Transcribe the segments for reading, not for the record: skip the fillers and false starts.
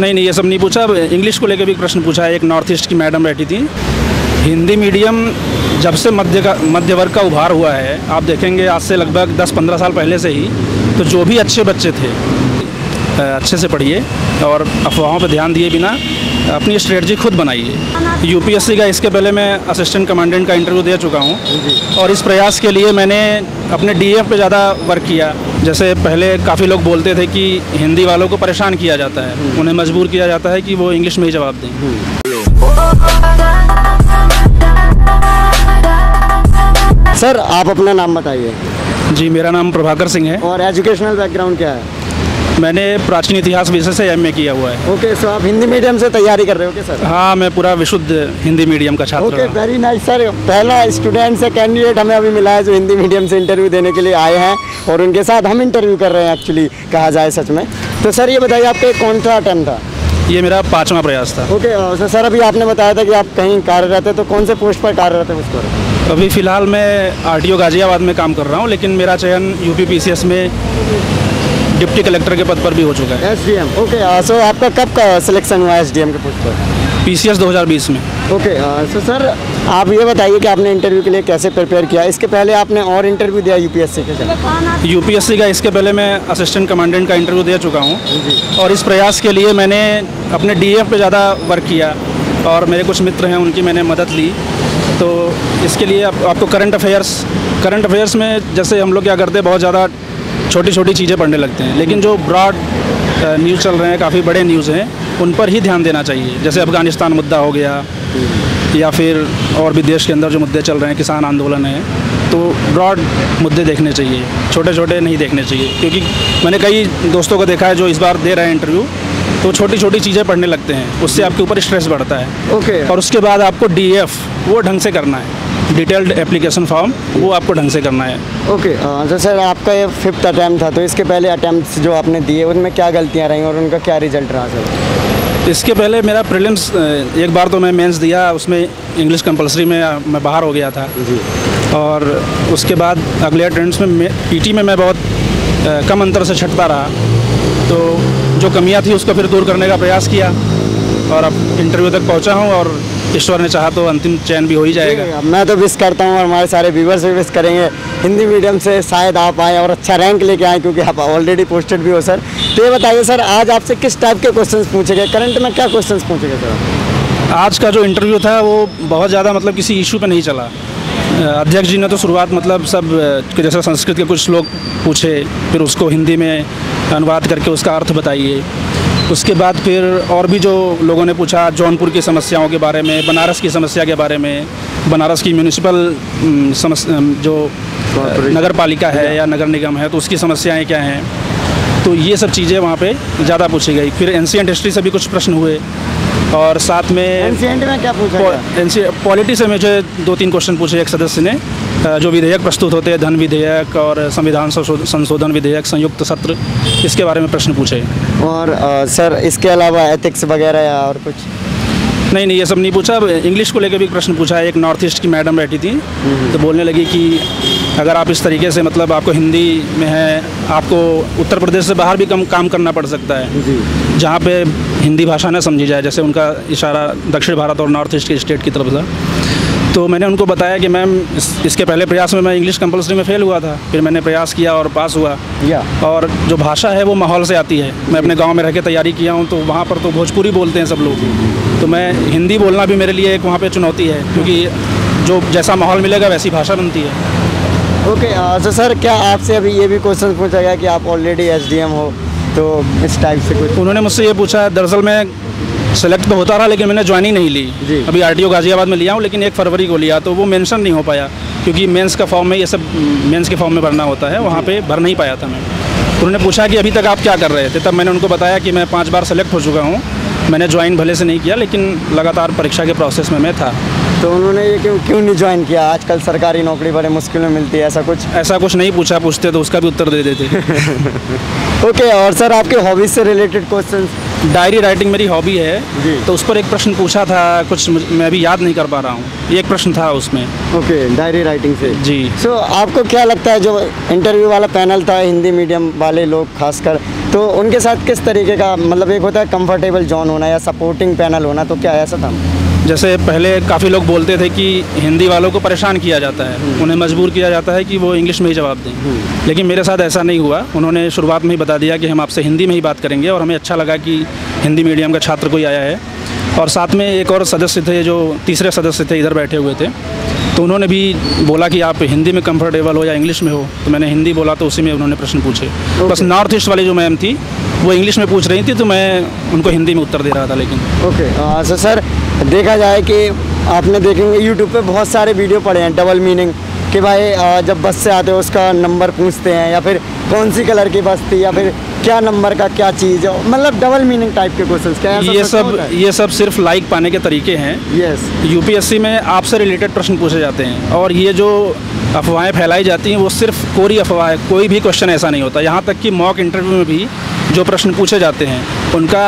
नहीं, ये सब नहीं पूछा। इंग्लिश को लेकर भी प्रश्न पूछा है। एक नॉर्थ ईस्ट की मैडम बैठी थी। हिंदी मीडियम जब से मध्य वर्ग का उभार हुआ है, आप देखेंगे आज से लगभग 10-15 साल पहले से ही, तो जो भी अच्छे बच्चे थे अच्छे से पढ़िए और अफवाहों पर ध्यान दिए बिना अपनी स्ट्रेटजी खुद बनाइए। यूपीएससी का इसके पहले मैं असिस्टेंट कमांडेंट का इंटरव्यू दे चुका हूँ और इस प्रयास के लिए मैंने अपने डीएफ पे ज़्यादा वर्क किया। जैसे पहले काफ़ी लोग बोलते थे कि हिंदी वालों को परेशान किया जाता है, उन्हें मजबूर किया जाता है कि वो इंग्लिश में ही जवाब दें। सर, आप अपना नाम बताइए। जी, मेरा नाम प्रभाकर सिंह है। और एजुकेशनल बैकग्राउंड क्या है? मैंने प्राचीन इतिहास विषय से एमए किया हुआ है। ओके, सो आप हिंदी मीडियम से तैयारी कर रहे हो क्या सर? हाँ, मैं पूरा विशुद्ध हिंदी मीडियम का छात्र। Okay, very nice sir. पहला स्टूडेंट से कैंडिडेट हमें अभी मिला है जो हिंदी मीडियम से इंटरव्यू देने के लिए आए हैं और उनके साथ हम इंटरव्यू कर रहे हैं एक्चुअली, कहा जाए सच में। तो सर ये बताइए, आपका कौन सा अटेम्प्ट था? ये मेरा 5वां प्रयास था। ओके सर, अभी आपने बताया था कि आप कहीं कार्यरत है, तो कौन से पोस्ट पर कार्यरत है उसको? अभी फ़िलहाल मैं आरटीओ गाजियाबाद में काम कर रहा हूँ, लेकिन मेरा चयन यूपी पीसीएस में डिप्टी कलेक्टर के पद पर भी हो चुका है। एसडीएम। ओके, सो आपका कब का सिलेक्शन हुआ एसडीएम के पोस्ट पर? पीसीएस 2020 में। ओके, सो सर आप ये बताइए कि आपने इंटरव्यू के लिए कैसे प्रिपेयर किया? इसके पहले आपने और इंटरव्यू दिया यूपीएससी के? यूपीएससी का इसके पहले मैं असिस्टेंट कमांडेंट का इंटरव्यू दे चुका हूँ और इस प्रयास के लिए मैंने अपने डीएफ पे ज़्यादा वर्क किया और मेरे कुछ मित्र हैं, उनकी मैंने मदद ली। तो इसके लिए आपको करंट अफेयर्स में जैसे हम लोग क्या करते हैं, बहुत ज़्यादा छोटी छोटी चीज़ें पढ़ने लगते हैं, लेकिन जो ब्रॉड न्यूज़ चल रहे हैं, काफ़ी बड़े न्यूज़ हैं, उन पर ही ध्यान देना चाहिए। जैसे अफ़गानिस्तान मुद्दा हो गया या फिर और भी देश के अंदर जो मुद्दे चल रहे हैं, किसान आंदोलन है, तो ब्रॉड मुद्दे देखने चाहिए, छोटे छोटे नहीं देखने चाहिए। क्योंकि मैंने कई दोस्तों को देखा है जो इस बार दे रहे हैं इंटरव्यू, तो छोटी छोटी चीज़ें पढ़ने लगते हैं, उससे आपके ऊपर स्ट्रेस बढ़ता है। ओके। और उसके बाद आपको डीएफ वो ढंग से करना है, डिटेल्ड एप्लीकेशन फॉर्म वो आपको ढंग से करना है। ओके, तो सर आपका ये 5th अटैम्प्ट था, तो इसके पहले अटैम्प्ट्स जो आपने दिए उनमें क्या गलतियाँ रहीं और उनका क्या रिजल्ट रहा सर? इसके पहले मेरा प्रीलिम्स एक बार तो मैं मेंस दिया, उसमें इंग्लिश कंपलसरी में मैं बाहर हो गया था जी। और उसके बाद अगले अटेम्प्ट्स में पीटी में मैं बहुत कम अंतर से छटता रहा, तो जो कमियां थी उसको फिर दूर करने का प्रयास किया और अब इंटरव्यू तक पहुंचा हूं और ईश्वर ने चाहा तो अंतिम चयन भी हो ही जाएगा। मैं तो विश करता हूं और हमारे सारे व्यूवर्स भी विश करेंगे, हिंदी मीडियम से शायद आप आएँ और अच्छा रैंक लेके आएँ, क्योंकि आप ऑलरेडी पोस्टेड भी हो सर। तो ये बताइए सर, आज आपसे किस टाइप के क्वेश्चन पूछे गए? करंट में क्या क्वेश्चन पूछे गए सर? आज का जो इंटरव्यू था वो बहुत ज़्यादा मतलब किसी इशू पे नहीं चला। अध्यक्ष जी ने तो शुरुआत मतलब सब जैसे संस्कृत के कुछ श्लोक पूछे, फिर उसको हिंदी में अनुवाद करके उसका अर्थ बताइए। उसके बाद फिर और भी जो लोगों ने पूछा, जौनपुर की समस्याओं के बारे में, बनारस की समस्या के बारे में, बनारस की म्यूनिसिपल जो नगर पालिका है या नगर निगम है, तो उसकी समस्याएं क्या हैं, तो ये सब चीज़ें वहाँ पे ज़्यादा पूछी गई। फिर एंशिएंट हिस्ट्री से भी कुछ प्रश्न हुए और साथ में एंशिएंट में क्या पूछा? पॉलिटी से मुझे 2-3 क्वेश्चन पूछे एक सदस्य ने। जो विधेयक प्रस्तुत होते हैं, धन विधेयक और संविधान संशोधन विधेयक, संयुक्त सत्र, इसके बारे में प्रश्न पूछे। और सर इसके अलावा एथिक्स वगैरह या और कुछ? नहीं, ये सब नहीं पूछा। इंग्लिश को लेकर भी प्रश्न पूछा है। एक नॉर्थ ईस्ट की मैडम बैठी थी, तो बोलने लगी कि अगर आप इस तरीके से मतलब आपको हिंदी में है, आपको उत्तर प्रदेश से बाहर भी काम करना पड़ सकता है जहाँ पे हिंदी भाषा न समझी जाए। जैसे उनका इशारा दक्षिण भारत और नॉर्थ ईस्ट के स्टेट की तरफ था। तो मैंने उनको बताया कि मैम इसके पहले प्रयास में मैं इंग्लिश कंपलसरी में फ़ेल हुआ था, फिर मैंने प्रयास किया और पास हुआ। और जो भाषा है वो माहौल से आती है। मैं अपने गांव में रह के तैयारी किया हूँ, तो वहाँ पर तो भोजपुरी बोलते हैं सब लोग, तो मैं हिंदी बोलना भी मेरे लिए एक वहाँ पे चुनौती है, क्योंकि जो जैसा माहौल मिलेगा वैसी भाषा बनती है। ओके, तो सर क्या आपसे अभी ये भी क्वेश्चन पूछा गया कि आप ऑलरेडी एसडीएम हो, तो इस टाइप से कुछ? उन्होंने मुझसे ये पूछा, दरअसल मैं सेलेक्ट तो होता रहा लेकिन मैंने ज्वाइनिंग नहीं ली। अभी आरटीओ गाजियाबाद में लिया हूँ, लेकिन 1 फरवरी को लिया, तो वो मेंशन नहीं हो पाया, क्योंकि मेंस का फॉर्म में ये सब मेंस के फॉर्म में भरना होता है, वहाँ पे भर नहीं पाया था मैं। उन्होंने पूछा कि अभी तक आप क्या कर रहे थे, तब मैंने उनको बताया कि मैं 5 बार सेलेक्ट हो चुका हूँ। मैंने ज्वाइन भले से नहीं किया, लेकिन लगातार परीक्षा के प्रोसेस में मैं था। तो उन्होंने ये क्यों नहीं ज्वाइन किया? आजकल सरकारी नौकरी बड़े मुश्किल में मिलती है, ऐसा कुछ नहीं पूछा। पूछते तो उसका भी उत्तर दे देते। ओके, और सर आपके हॉबीज से रिलेटेड क्वेश्चन? डायरी राइटिंग मेरी हॉबी है, तो उस पर एक प्रश्न पूछा था, कुछ मैं अभी याद नहीं कर पा रहा हूँ। एक प्रश्न था उसमें। ओके, डायरी राइटिंग से। जी। सो आपको क्या लगता है, जो इंटरव्यू वाला पैनल था, हिंदी मीडियम वाले लोग खासकर, तो उनके साथ किस तरीके का, मतलब एक होता है कंफर्टेबल जोन होना या सपोर्टिंग पैनल होना, तो क्या ऐसा था? जैसे पहले काफ़ी लोग बोलते थे कि हिंदी वालों को परेशान किया जाता है, उन्हें मजबूर किया जाता है कि वो इंग्लिश में ही जवाब दें, लेकिन मेरे साथ ऐसा नहीं हुआ। उन्होंने शुरुआत में ही बता दिया कि हम आपसे हिंदी में ही बात करेंगे, और हमें अच्छा लगा कि हिंदी मीडियम का छात्र कोई आया है। और साथ में एक और सदस्य थे, जो तीसरे सदस्य थे, इधर बैठे हुए थे, तो उन्होंने भी बोला कि आप हिंदी में कंफर्टेबल हो या इंग्लिश में हो, तो मैंने हिंदी बोला, तो उसी में उन्होंने प्रश्न पूछे। बस नॉर्थ ईस्ट वाली जो मैम थी वो इंग्लिश में पूछ रही थी, तो मैं उनको हिंदी में उत्तर दे रहा था। लेकिन ओके, सर देखा जाए कि आपने देखेंगे यूट्यूब पे बहुत सारे वीडियो पड़े हैं डबल मीनिंग कि भाई जब बस से आते हो उसका नंबर पूछते हैं, या फिर कौन सी कलर की बस थी, या फिर क्या नंबर का क्या चीज़ है, मतलब डबल मीनिंग टाइप के क्वेश्चंस। क्या ये सब सिर्फ लाइक पाने के तरीके हैं। यस, यूपीएससी में आपसे रिलेटेड प्रश्न पूछे जाते हैं, और ये जो अफवाहें फैलाई जाती हैं वो सिर्फ कोरी अफवाह है, कोई भी क्वेश्चन ऐसा नहीं होता। यहाँ तक कि मॉक इंटरव्यू में भी जो प्रश्न पूछे जाते हैं उनका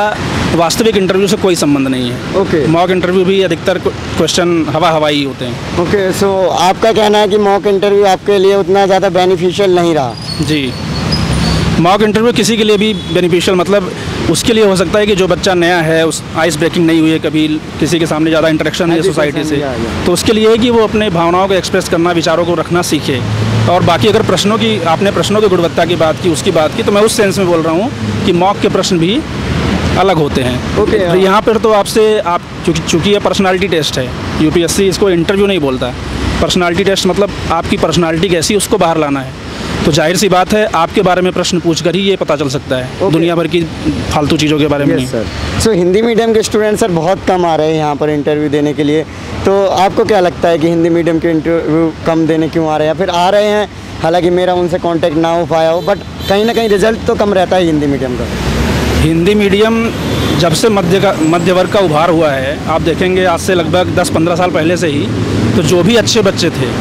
वास्तविक इंटरव्यू से कोई संबंध नहीं है। ओके, मॉक इंटरव्यू भी अधिकतर क्वेश्चन हवाई होते हैं। ओके, सो आपका कहना है कि मॉक इंटरव्यू आपके लिए उतना ज़्यादा बेनिफिशियल नहीं रहा? जी, मॉक इंटरव्यू किसी के लिए भी बेनिफिशियल, मतलब उसके लिए हो सकता है कि जो बच्चा नया है, उस आइस ब्रेकिंग नहीं हुई है, कभी किसी के सामने ज़्यादा इंटरेक्शन नहीं है सोसाइटी से, तो उसके लिए है कि वो अपने भावनाओं को एक्सप्रेस करना, विचारों को रखना सीखे। और बाकी अगर आपने प्रश्नों की गुणवत्ता की बात की, उसकी बात की, तो मैं उस सेंस में बोल रहा हूँ कि मॉक के प्रश्न भी अलग होते हैं। ओके, तो यहाँ पर तो आप चूँकि ये पर्सनालिटी टेस्ट है, यूपीएससी इसको इंटरव्यू नहीं बोलता। पर्सनालिटी टेस्ट मतलब आपकी पर्सनालिटी कैसी, उसको बाहर लाना है। तो जाहिर सी बात है, आपके बारे में प्रश्न पूछकर ही ये पता चल सकता है, दुनिया भर की फालतू चीज़ों के बारे में नहीं। सर, सो हिंदी मीडियम के स्टूडेंट सर बहुत कम आ रहे हैं यहाँ पर इंटरव्यू देने के लिए, तो आपको क्या लगता है कि हिंदी मीडियम के इंटरव्यू कम देने क्यों आ रहे हैं, या फिर आ रहे हैं, हालांकि मेरा उनसे कांटेक्ट ना हो पाया हो, बट कहीं ना कहीं रिजल्ट तो कम रहता है हिंदी मीडियम का? हिंदी मीडियम जब से मध्य वर्ग का उभार हुआ है, आप देखेंगे आज से लगभग 10-15 साल पहले से ही, तो जो भी अच्छे बच्चे थे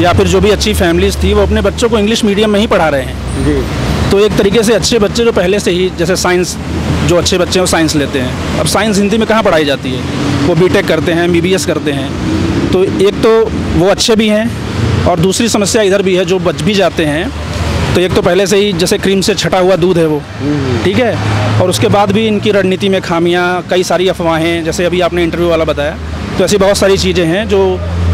या फिर जो भी अच्छी फैमिलीज थी, वो अपने बच्चों को इंग्लिश मीडियम में ही पढ़ा रहे हैं। जी, तो एक तरीके से अच्छे बच्चे जो पहले से ही, जैसे साइंस, जो अच्छे बच्चे हैं वो साइंस लेते हैं, अब साइंस हिंदी में कहाँ पढ़ाई जाती है, वो बीटेक करते हैं, MBBS करते हैं। तो एक तो वो अच्छे भी हैं, और दूसरी समस्या इधर भी है, जो बच भी जाते हैं, तो एक तो पहले से ही जैसे क्रीम से छटा हुआ दूध है वो, ठीक है, और उसके बाद भी इनकी रणनीति में खामियां, कई सारी अफवाहें, जैसे अभी आपने इंटरव्यू वाला बताया, तो ऐसी बहुत सारी चीज़ें हैं जो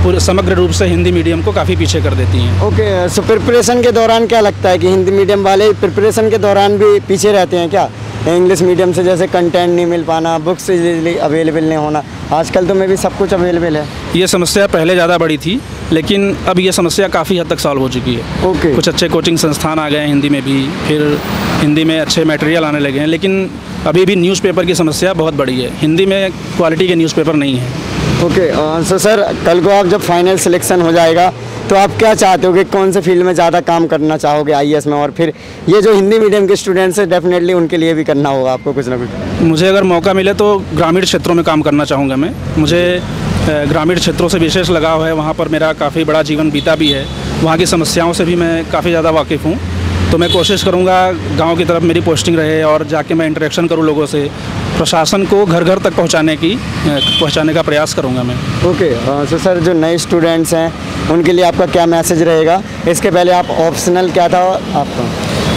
पूरे समग्र रूप से हिंदी मीडियम को काफ़ी पीछे कर देती हैं। ओके, सो प्रिपरेशन के दौरान क्या लगता है कि हिंदी मीडियम वाले प्रिपरेशन के दौरान भी पीछे रहते हैं क्या? इंग्लिश मीडियम से जैसे कंटेंट नहीं मिल पाना, बुक्स इजीली अवेलेबल नहीं होना, आजकल तो में भी सब कुछ अवेलेबल है। ये समस्या पहले ज़्यादा बड़ी थी, लेकिन अब ये समस्या काफ़ी हद तक सॉल्व हो चुकी है। ओके, कुछ अच्छे कोचिंग संस्थान आ गए हैं हिंदी में भी, फिर हिंदी में अच्छे मटेरियल आने लगे हैं, लेकिन अभी भी न्यूज़पेपर की समस्या बहुत बड़ी है, हिंदी में क्वालिटी के न्यूज़पेपर नहीं है। ओके, सो सर कल को आप जब फाइनल सिलेक्शन हो जाएगा, तो आप क्या चाहते हो कि कौन से फील्ड में ज़्यादा काम करना चाहोगे IAS में, और फिर ये जो हिंदी मीडियम के स्टूडेंट्स हैं डेफिनेटली उनके लिए भी करना होगा आपको कुछ ना कुछ? मुझे अगर मौका मिले तो ग्रामीण क्षेत्रों में काम करना चाहूँगा मैं। मुझे ग्रामीण क्षेत्रों से विशेष लगाव है, वहाँ पर मेरा काफ़ी बड़ा जीवन बीता भी है, वहाँ की समस्याओं से भी मैं काफ़ी ज़्यादा वाकिफ़ हूँ। तो मैं कोशिश करूँगा गांव की तरफ मेरी पोस्टिंग रहे, और जाके मैं इंटरेक्शन करूँ लोगों से, प्रशासन को घर घर तक पहुँचाने का प्रयास करूँगा मैं। ओके, सो सर जो नए स्टूडेंट्स हैं उनके लिए आपका क्या मैसेज रहेगा? इसके पहले आप ऑप्शनल क्या था आपका?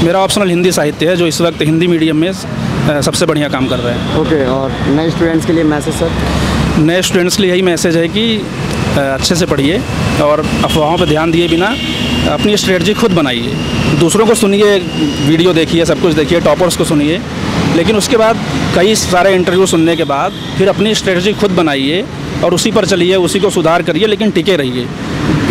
मेरा ऑप्शनल हिंदी साहित्य है, जो इस वक्त हिंदी मीडियम में सबसे बढ़िया काम कर रहे हैं। ओके, और नए स्टूडेंट्स के लिए मैसेज सर? नए स्टूडेंट्स के लिए यही मैसेज है कि अच्छे से पढ़िए, और अफवाहों पर ध्यान दिए बिना अपनी स्ट्रेटजी खुद बनाइए। दूसरों को सुनिए, वीडियो देखिए, सब कुछ देखिए, टॉपर्स को सुनिए, लेकिन उसके बाद कई सारे इंटरव्यू सुनने के बाद फिर अपनी स्ट्रेटजी खुद बनाइए और उसी पर चलिए, उसी को सुधार करिए, लेकिन टिके रहिए।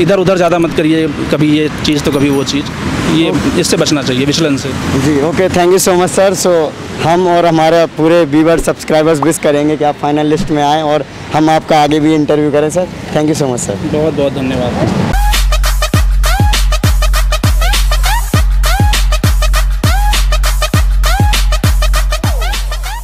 इधर उधर ज़्यादा मत करिए, कभी ये चीज़ तो कभी वो चीज़, ये इससे बचना चाहिए, विचलन से। जी, okay, thank you so much sir. So हम और हमारे पूरे व्यूअर सब्सक्राइबर्स विश करेंगे कि आप फाइनल लिस्ट में आएँ और हम आपका आगे भी इंटरव्यू करें sir. Thank you so much sir. बहुत बहुत धन्यवाद।